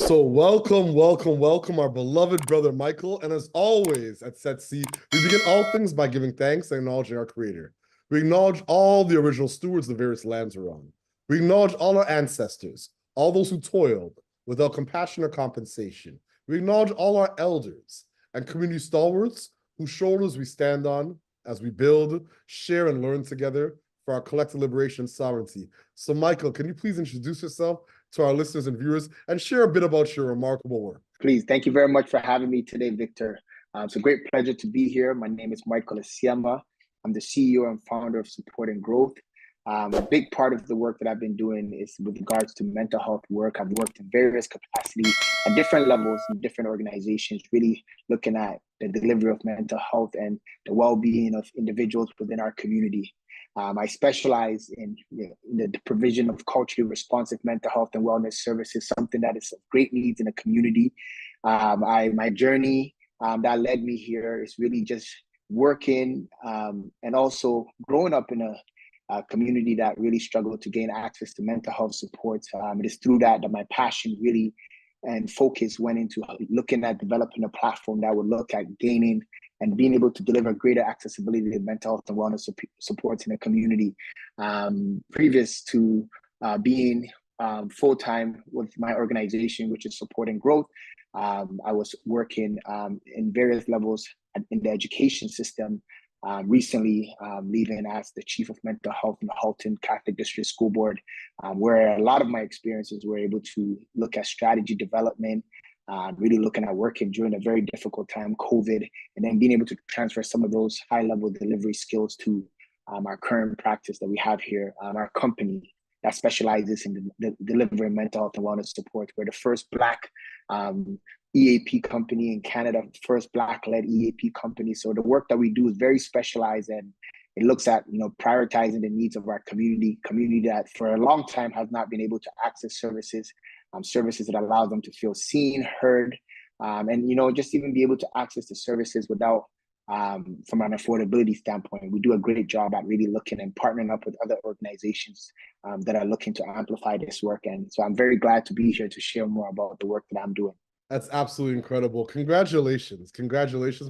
So welcome, our beloved brother Michael. And as always at Set C, we begin all things by giving thanks and acknowledging our creator. We acknowledge all the original stewards of the various lands we're on. We acknowledge all our ancestors, all those who toiled without compassion or compensation. We acknowledge all our elders and community stalwarts whose shoulders we stand on as we build, share, and learn together for our collective liberation and sovereignty. So Michael, can you please introduce yourself to our listeners and viewers and share a bit about your remarkable work? Please, thank you very much for having me today, Victor. It's a great pleasure to be here. My name is Michael Assiamah. I'm the CEO and founder of Support and Growth. A big part of the work that I've been doing is with regards to mental health work. I've worked in various capacities at different levels in different organizations, really looking at the delivery of mental health and the well-being of individuals within our community. I specialize in the provision of culturally responsive mental health and wellness services, something that is of great needs in the community. My journey that led me here is really just working and also growing up in a community that really struggled to gain access to mental health support. It is through that my passion really and focus went into looking at developing a platform that would look at gaining and being able to deliver greater accessibility to mental health and wellness supports in the community. Previous to being full-time with my organization, which is Support and Growth, I was working in various levels in the education system, recently leaving as the Chief of Mental Health in the Halton Catholic District School Board, where a lot of my experiences were able to look at strategy development, really looking at working during a very difficult time, COVID, and then being able to transfer some of those high-level delivery skills to our current practice that we have here, our company that specializes in delivering mental health and wellness support. We're the first Black EAP company in Canada, first Black-led EAP company. So the work that we do is very specialized, and it looks at prioritizing the needs of our community that for a long time has not been able to access services that allow them to feel seen, heard, and just even be able to access the services without, from an affordability standpoint. We do a great job at really looking and partnering up with other organizations that are looking to amplify this work. And so I'm very glad to be here to share more about the work that I'm doing. That's absolutely incredible. Congratulations,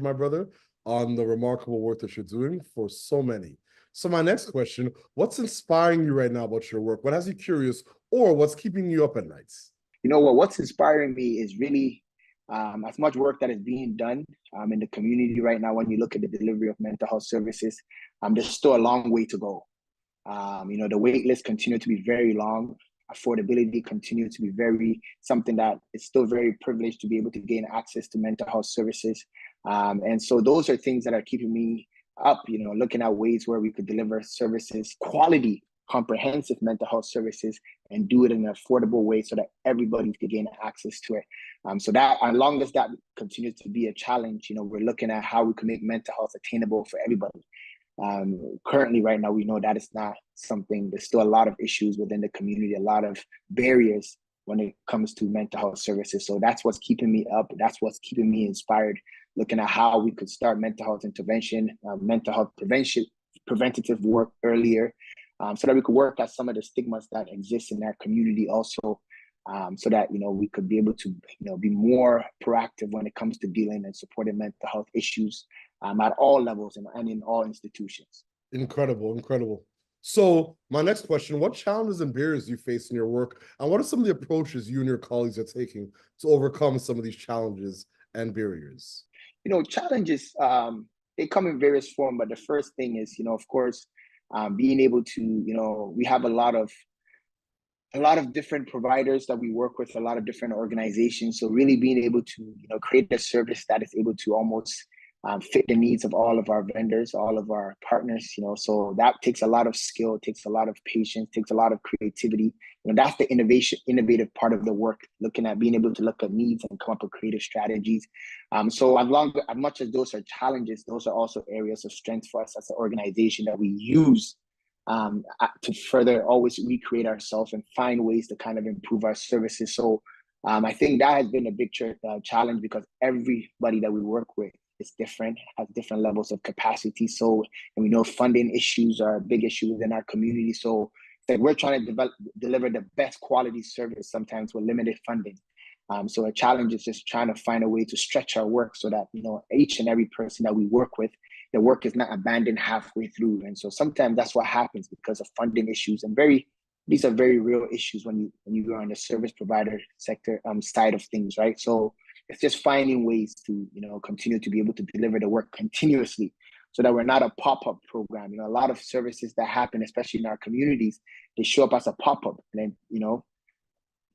my brother, on the remarkable work that you're doing for so many. So my next question, what's inspiring you right now about your work? What has you curious, or what's keeping you up at nights? What's inspiring me is really as much work that is being done in the community right now. When you look at the delivery of mental health services, there's still a long way to go. The wait lists continue to be very long. Affordability continues to be something that is still very privileged to be able to gain access to mental health services. And so those are things that are keeping me up, looking at ways where we could deliver services, quality, comprehensive mental health services, and do it in an affordable way so that everybody can gain access to it. So that, as long as that continues to be a challenge, we're looking at how we can make mental health attainable for everybody. Currently, right now, we know that is not something. There's still a lot of issues within the community, a lot of barriers when it comes to mental health services. So that's what's keeping me up. That's what's keeping me inspired, looking at how we could start mental health intervention, mental health preventative work earlier, so that we could work at some of the stigmas that exist in our community also, so that we could be able to be more proactive when it comes to dealing and supporting mental health issues at all levels and in all institutions. Incredible. So my next question, what challenges and barriers do you face in your work, and what are some of the approaches you and your colleagues are taking to overcome some of these challenges and barriers? Challenges, they come in various forms, but the first thing is, of course, being able to, we have a lot of different providers that we work with, a lot of different organizations. So really being able to, create a service that is able to almost fit the needs of all of our vendors, all of our partners, so that takes a lot of skill, takes a lot of patience, takes a lot of creativity. That's the innovative part of the work, looking at being able to look at needs and come up with creative strategies. So as much as those are challenges, those are also areas of strength for us as an organization that we use to further always recreate ourselves and find ways to kind of improve our services. So I think that has been a big challenge, because everybody that we work with is different, has different levels of capacity. So, and we know funding issues are a big issue within our community. So we're trying to deliver the best quality service sometimes with limited funding. So a challenge is just trying to find a way to stretch our work so that, each and every person that we work with, the work is not abandoned halfway through. And so sometimes that's what happens because of funding issues, and these are very real issues when you are on the service provider sector side of things, right? So it's just finding ways to, continue to be able to deliver the work continuously so that we're not a pop-up program. A lot of services that happen, especially in our communities, they show up as a pop-up, and then,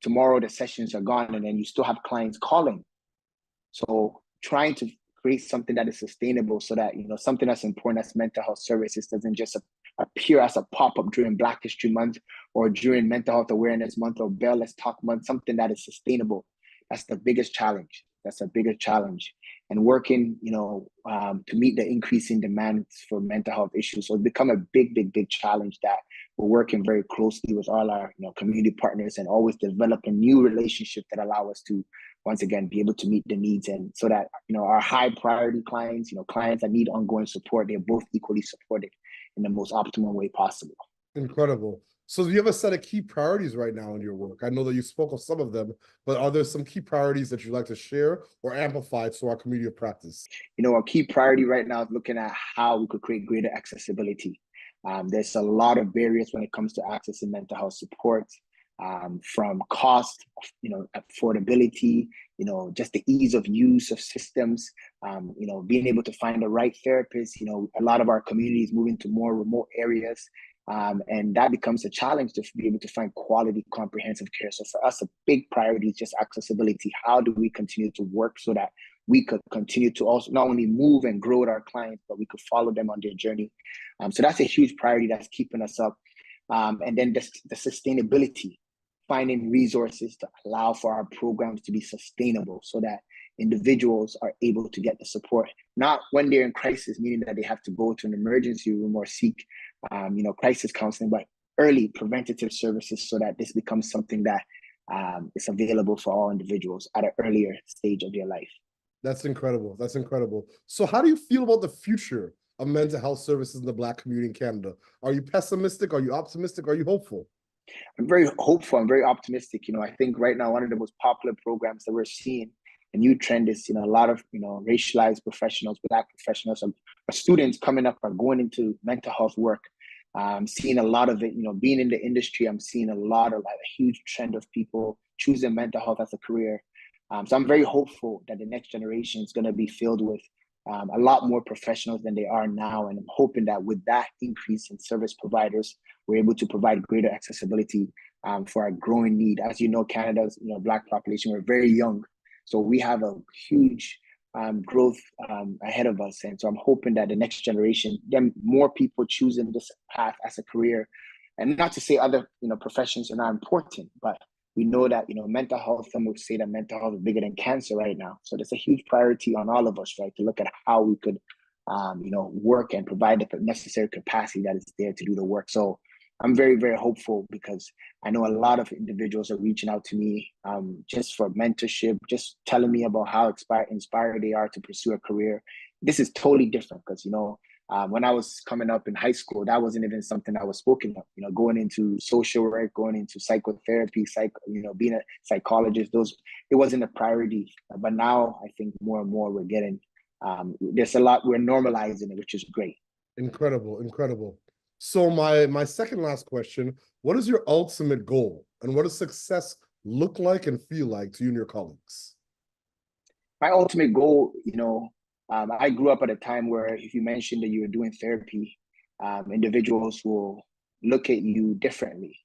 tomorrow the sessions are gone, and then you still have clients calling. So trying to create something that is sustainable so that, something that's important as mental health services doesn't just appear as a pop-up during Black History Month or during Mental Health Awareness Month or Bell Let's Talk Month, something that is sustainable. That's the biggest challenge. That's a bigger challenge. And working, to meet the increasing demands for mental health issues. So it's become a big, big, big challenge that we're working very closely with all our, community partners, and always develop a new relationship that allow us to, once again, be able to meet the needs, and so that, our high priority clients, clients that need ongoing support, they're both equally supported in the most optimal way possible. Incredible. So do you have a set of key priorities right now in your work? I know that you spoke of some of them, but are there some key priorities that you'd like to share or amplify to our community of practice? A key priority right now is looking at how we could create greater accessibility. There's a lot of barriers when it comes to accessing mental health support, from cost, affordability, just the ease of use of systems, being able to find the right therapist. A lot of our communities moving to more remote areas, and that becomes a challenge to be able to find quality, comprehensive care. So for us, a big priority is just accessibility. How do we continue to work so that we could continue to also not only move and grow with our clients, but we could follow them on their journey. So that's a huge priority that's keeping us up. And then the sustainability, finding resources to allow for our programs to be sustainable so that individuals are able to get the support, not when they're in crisis, meaning that they have to go to an emergency room or seek, crisis counseling, but early preventative services so that this becomes something that is available for all individuals at an earlier stage of their life. That's incredible. That's incredible. So how do you feel about the future of mental health services in the Black community in Canada? Are you pessimistic? Are you optimistic? Are you hopeful? I'm very hopeful. I'm very optimistic. I think right now one of the most popular programs that we're seeing, a new trend is, a lot of, racialized professionals, Black professionals, or students coming up are going into mental health work. I'm seeing a lot of it, being in the industry, I'm seeing a huge trend of people choosing mental health as a career. So I'm very hopeful that the next generation is going to be filled with a lot more professionals than they are now. And I'm hoping that with that increase in service providers, we're able to provide greater accessibility for our growing need. As you know, Canada's Black population, we're very young. So we have a huge growth ahead of us. And so I'm hoping that the next generation, then more people choosing this path as a career. And not to say other professions are not important, but we know that mental health, some would say that mental health is bigger than cancer right now. So there's a huge priority on all of us, right, to look at how we could work and provide the necessary capacity that is there to do the work. So I'm very, very hopeful because I know a lot of individuals are reaching out to me just for mentorship, just telling me about how inspired they are to pursue a career. This is totally different because, when I was coming up in high school, that wasn't even something I was spoken of, going into social work, going into psychotherapy, being a psychologist, it wasn't a priority. But now I think more and more we're getting, there's a lot, we're normalizing it, which is great. Incredible, incredible. So my second last question, what is your ultimate goal and what does success look like and feel like to you and your colleagues? My ultimate goal, I grew up at a time where if you mentioned that you were doing therapy, individuals will look at you differently.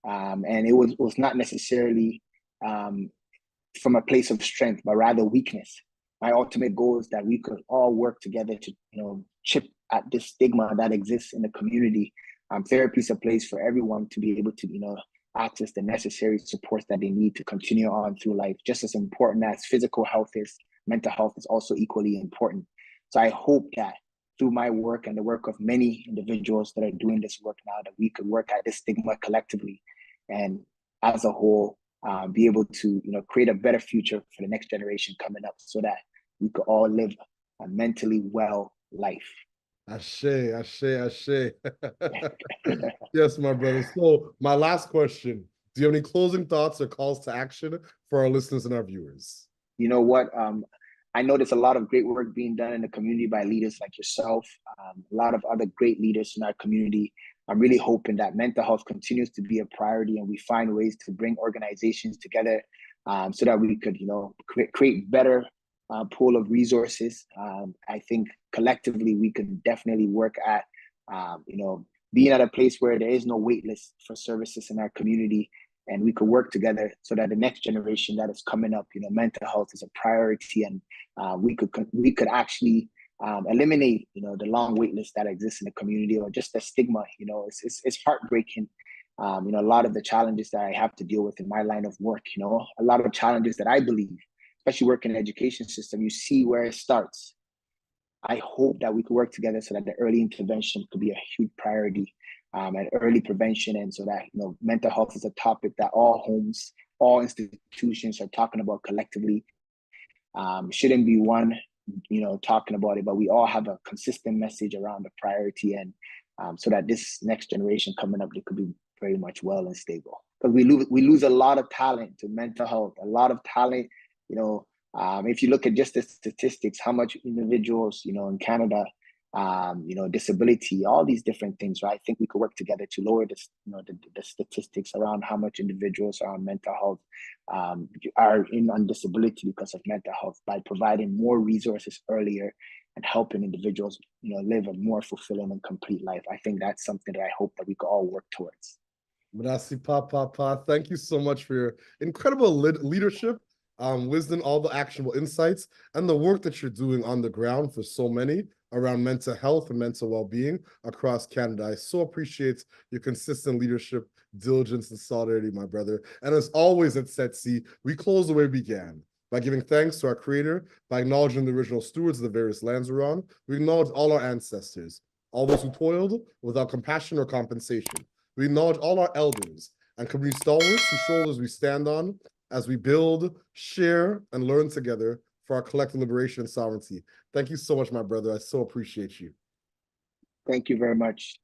And it was not necessarily from a place of strength, but rather weakness. My ultimate goal is that we could all work together to, chip at this stigma that exists in the community. Therapy is a place for everyone to be able to, access the necessary supports that they need to continue on through life. Just as important as physical health is, mental health is also equally important. So I hope that through my work and the work of many individuals that are doing this work now, that we could work at this stigma collectively and as a whole, be able to create a better future for the next generation coming up so that we could all live a mentally well life. Ashe, ashe, ashe. Yes, my brother. So my last question, Do you have any closing thoughts or calls to action for our listeners and our viewers? You know what? I know there's a lot of great work being done in the community by leaders like yourself, a lot of other great leaders in our community. I'm really hoping that mental health continues to be a priority and we find ways to bring organizations together so that we could, create better pool of resources. I think collectively we could definitely work at, being at a place where there is no wait list for services in our community, and we could work together so that the next generation that is coming up, mental health is a priority, and we could actually eliminate, the long wait list that exists in the community, or just the stigma. It's heartbreaking. A lot of the challenges that I have to deal with in my line of work, a lot of challenges that I believe, especially working in the education system, you see where it starts. I hope that we could work together so that the early intervention could be a huge priority, and early prevention, and so that mental health is a topic that all homes, all institutions are talking about collectively. Shouldn't be one, talking about it, but we all have a consistent message around the priority, and so that this next generation coming up, they could be very much well and stable. Because we lose a lot of talent to mental health, a lot of talent, if you look at just the statistics, how much individuals, in Canada, disability, all these different things, right? I think we could work together to lower this, the statistics around how much individuals are on mental health, are on disability because of mental health, by providing more resources earlier and helping individuals, live a more fulfilling and complete life. I think that's something that I hope that we could all work towards. Merci, Papa. Thank you so much for your incredible leadership, wisdom, all the actionable insights, and the work that you're doing on the ground for so many around mental health and mental well-being across Canada. I so appreciate your consistent leadership, diligence, and solidarity, my brother. And as always at SETC, we close the way we began, by giving thanks to our Creator, by acknowledging the original stewards of the various lands we're on. We acknowledge all our ancestors, all those who toiled without compassion or compensation. We acknowledge all our elders and community stalwarts whose shoulders we stand on as we build, share, and learn together for our collective liberation and sovereignty. Thank you so much, my brother. I so appreciate you. Thank you very much.